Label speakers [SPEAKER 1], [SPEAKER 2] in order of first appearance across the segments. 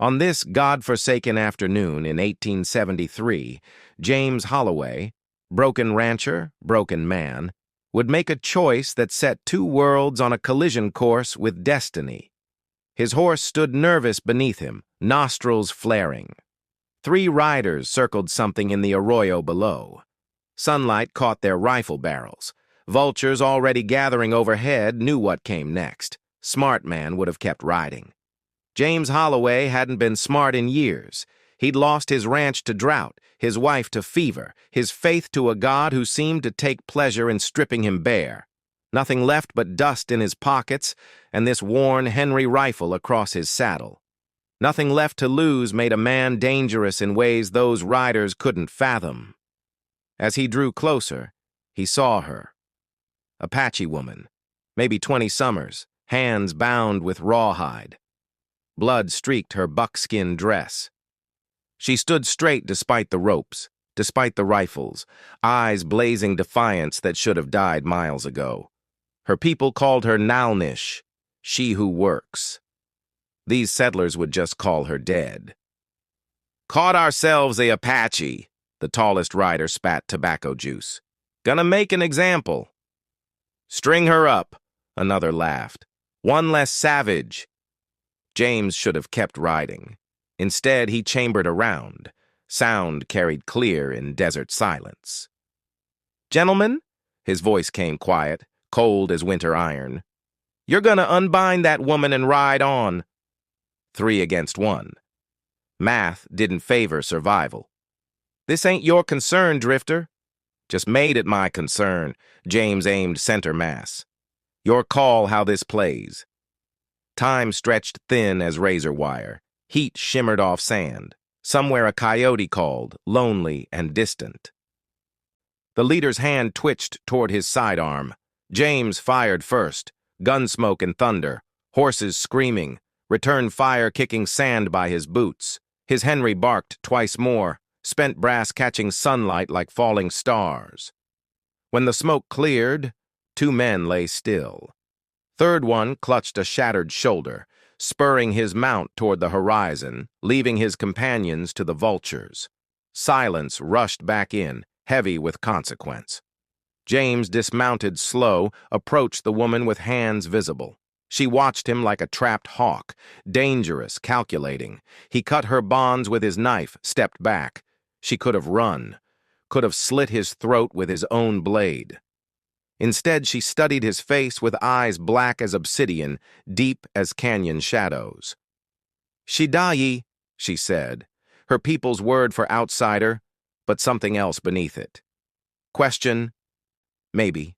[SPEAKER 1] On this God-forsaken afternoon in 1873, James Holloway, broken rancher, broken man, would make a choice that set two worlds on a collision course with destiny. His horse stood nervous beneath him, nostrils flaring. Three riders circled something in the arroyo below. Sunlight caught their rifle barrels. Vultures already gathering overhead knew what came next. Smart man would have kept riding. James Holloway hadn't been smart in years. He'd lost his ranch to drought, his wife to fever, his faith to a god who seemed to take pleasure in stripping him bare. Nothing left but dust in his pockets and this worn Henry rifle across his saddle. Nothing left to lose made a man dangerous in ways those riders couldn't fathom. As he drew closer, he saw her. Apache woman, maybe 20 summers, hands bound with rawhide. Blood streaked her buckskin dress. She stood straight despite the ropes, despite the rifles, eyes blazing defiance that should have died miles ago. Her people called her Nalnish, she who works. These settlers would just call her dead. Caught ourselves a Apache, the tallest rider spat tobacco juice. Gonna make an example. String her up, another laughed. One less savage. James should have kept riding. Instead, he chambered around. Sound carried clear in desert silence. Gentlemen, his voice came quiet, cold as winter iron. You're gonna unbind that woman and ride on. 3 against 1. Math didn't favor survival. This ain't your concern, Drifter. Just made it my concern. James aimed center mass. Your call how this plays. Time stretched thin as razor wire. Heat shimmered off sand. Somewhere a coyote called, lonely and distant. The leader's hand twitched toward his sidearm. James fired first. Gunsmoke and thunder. Horses screaming. Return fire kicking sand by his boots. His Henry barked twice more. Spent brass catching sunlight like falling stars. When the smoke cleared, 2 men lay still. Third one clutched a shattered shoulder, spurring his mount toward the horizon, leaving his companions to the vultures. Silence rushed back in, heavy with consequence. James dismounted slow, approached the woman with hands visible. She watched him like a trapped hawk, dangerous, calculating. He cut her bonds with his knife, stepped back. She could have run, could have slit his throat with his own blade. Instead, she studied his face with eyes black as obsidian, deep as canyon shadows. Shidayi, she said, her people's word for outsider, but something else beneath it. Question, maybe,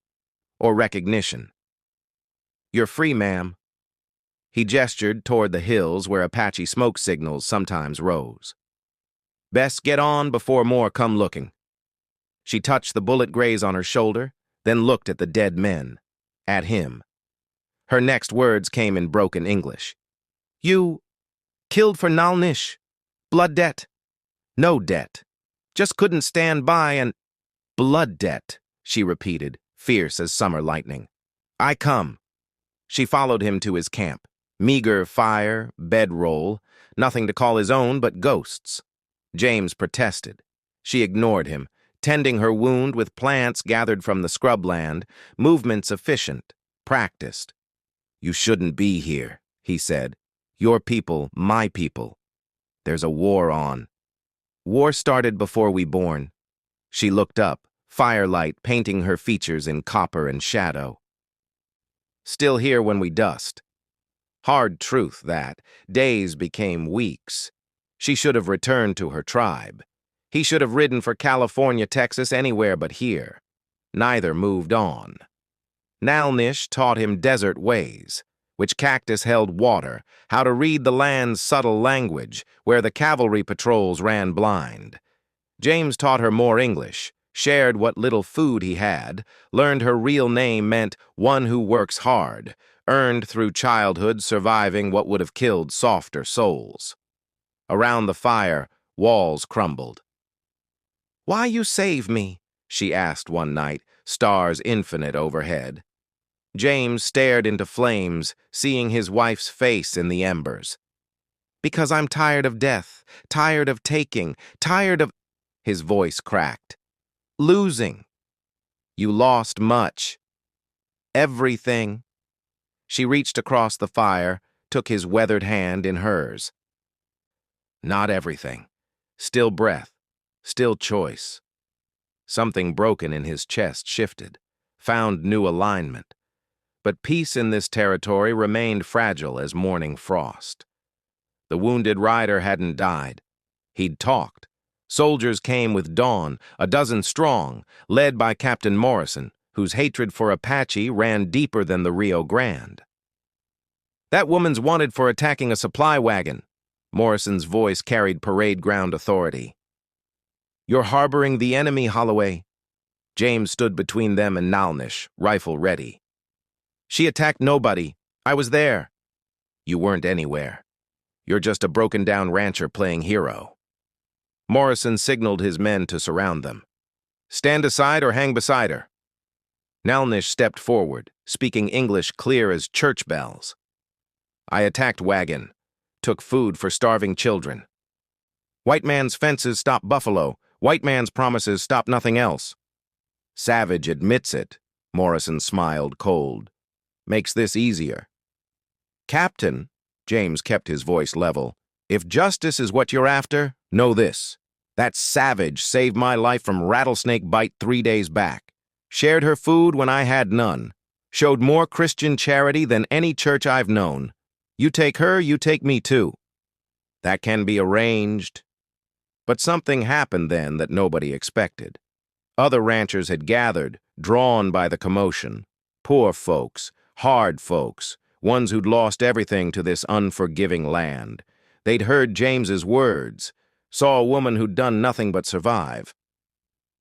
[SPEAKER 1] or recognition. You're free, ma'am. He gestured toward the hills where Apache smoke signals sometimes rose. Best get on before more come looking. She touched the bullet graze on her shoulder, then looked at the dead men, at him. Her next words came in broken English. You killed for Nalnish. Blood debt. No debt. Just couldn't stand by and... Blood debt, she repeated, fierce as summer lightning. I come. She followed him to his camp. Meager fire, bedroll, nothing to call his own but ghosts. James protested. She ignored him, tending her wound with plants gathered from the scrubland, movements efficient, practiced. You shouldn't be here, he said. Your people, my people. There's a war on. War started before we born. She looked up, firelight painting her features in copper and shadow. Still here when we dust. Hard truth that. Days became weeks. She should have returned to her tribe. He should have ridden for California, Texas, anywhere but here. Neither moved on. Nalnish taught him desert ways, which cactus held water, how to read the land's subtle language, where the cavalry patrols ran blind. James taught her more English, shared what little food he had, learned her real name meant one who works hard, earned through childhood surviving what would have killed softer souls. Around the fire, walls crumbled. Why you save me? She asked one night, stars infinite overhead. James stared into flames, seeing his wife's face in the embers. Because I'm tired of death, tired of taking, tired of—" His voice cracked. "Losing. You lost much. Everything." She reached across the fire, took his weathered hand in hers. Not everything. Still breath. Still choice. Something broken in his chest shifted, found new alignment. But peace in this territory remained fragile as morning frost. The wounded rider hadn't died. He'd talked. Soldiers came with dawn, a dozen strong, led by Captain Morrison, whose hatred for Apache ran deeper than the Rio Grande. "That woman's wanted for attacking a supply wagon." Morrison's voice carried parade ground authority. "You're harboring the enemy, Holloway." James stood between them and Nalnish, rifle ready. "She attacked nobody. I was there." "You weren't anywhere. You're just a broken-down rancher playing hero." Morrison signaled his men to surround them. "Stand aside or hang beside her." Nalnish stepped forward, speaking English clear as church bells. "I attacked wagon. Took food for starving children. White man's fences stop buffalo. White man's promises stop nothing else." "Savage admits it," Morrison smiled cold. "Makes this easier." "Captain," James kept his voice level, "if justice is what you're after, know this. That Savage saved my life from rattlesnake bite 3 days back. Shared her food when I had none. Showed more Christian charity than any church I've known. You take her, you take me too. That can be arranged." But something happened then that nobody expected. Other ranchers had gathered, drawn by the commotion. Poor folks, hard folks, ones who'd lost everything to this unforgiving land. They'd heard James's words, saw a woman who'd done nothing but survive.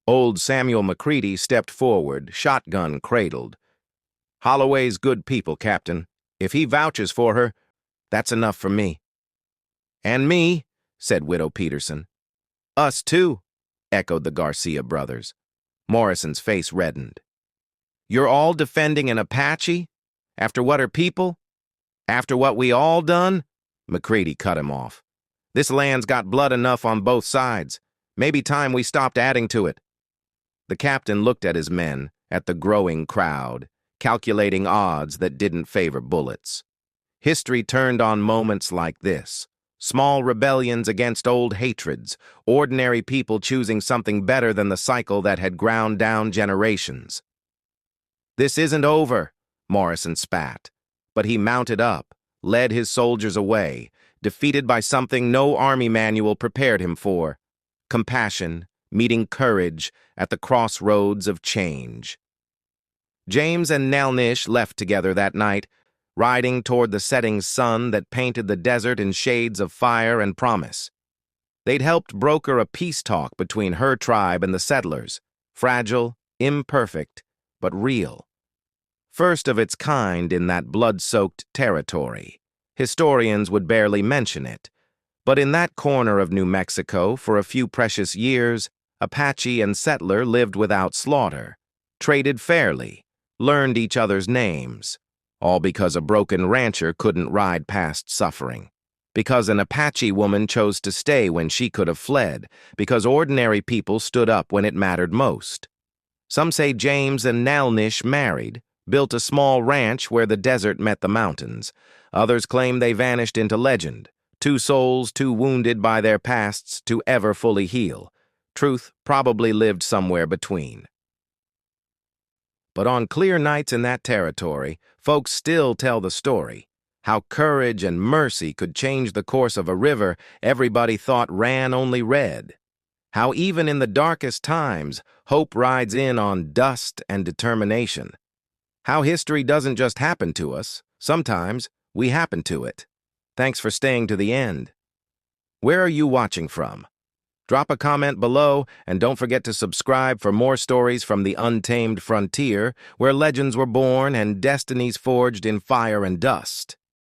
[SPEAKER 1] Old Samuel McCready stepped forward, shotgun cradled. "Holloway's good people, Captain. If he vouches for her, that's enough for me." "And me," said Widow Peterson. "Us too," echoed the Garcia brothers. Morrison's face reddened. "You're all defending an Apache? After what her people? After what we all done?" McCready cut him off. "This land's got blood enough on both sides. Maybe time we stopped adding to it." The captain looked at his men, at the growing crowd, calculating odds that didn't favor bullets. History turned on moments like this. Small rebellions against old hatreds, ordinary people choosing something better than the cycle that had ground down generations. "This isn't over," Morrison spat, but he mounted up, led his soldiers away, defeated by something no army manual prepared him for: compassion, meeting courage at the crossroads of change. James and Nalnish left together that night, riding toward the setting sun that painted the desert in shades of fire and promise. They'd helped broker a peace talk between her tribe and the settlers, fragile, imperfect, but real. First of its kind in that blood-soaked territory. Historians would barely mention it, but in that corner of New Mexico, for a few precious years, Apache and settler lived without slaughter, traded fairly, learned each other's names. All because a broken rancher couldn't ride past suffering. Because an Apache woman chose to stay when she could have fled. Because ordinary people stood up when it mattered most. Some say James and Nalnish married, built a small ranch where the desert met the mountains. Others claim they vanished into legend. Two souls too wounded by their pasts to ever fully heal. Truth probably lived somewhere between. But on clear nights in that territory, folks still tell the story. How courage and mercy could change the course of a river everybody thought ran only red. How even in the darkest times, hope rides in on dust and determination. How history doesn't just happen to us. Sometimes we happen to it. Thanks for staying to the end. Where are you watching from? Drop a comment below, and don't forget to subscribe for more stories from the untamed frontier, where legends were born and destinies forged in fire and dust.